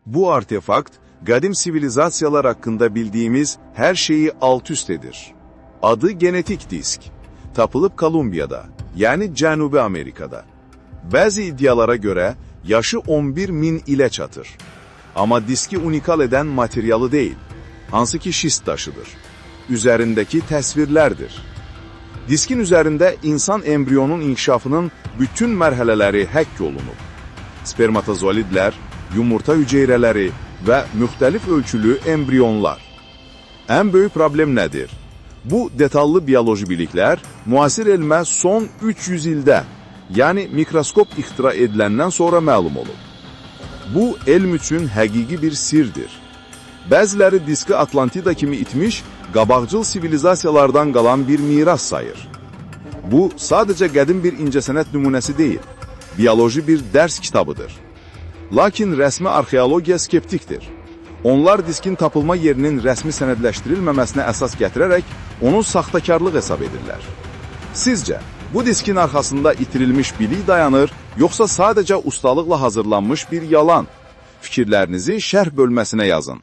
Bu artefakt, qədim sivilizasiyalar haqqında bildiyimiz hər şeyi alt-üst edir. Adı genetik disk. Tapılıb Kolumbiyada, yəni Cənubi Amerikada. Bəzi iddialara görə yaşı 11.000 ilə çatır. Amma diski unikal edən materialı deyil, hansı ki şist daşıdır. Üzərindəki təsvirlərdir. Diskin üzərində insan embriyonun inkişafının bütün mərhələləri həkk olunub. Spermatozoidlər, yumurta hüceyrələri və müxtəlif ölçülü embriyonlar. Ən böyük problem nədir? Bu detallı biyoloji biliklər müasir elmə son 300 ildə, yəni mikroskop ixtira ediləndən sonra məlum olub. Bu, elm üçün həqiqi bir sirdir. Bəziləri diski Atlantida kimi itmiş, qabaqcıl sivilizasiyalardan qalan bir miras sayır. Bu, sadəcə qədim bir incəsənət nümunəsi deyil, biyoloji bir dərs kitabıdır. Lakin rəsmi arxeologiya skeptikdir. Onlar diskin tapılma yerinin rəsmi sənədləşdirilməməsinə əsas gətirərək onu saxtakarlıq hesab edirlər. Sizcə, bu diskin arxasında itirilmiş bilik dayanır, yoxsa sadəcə ustalıqla hazırlanmış bir yalan? Fikirlərinizi şərh bölməsinə yazın.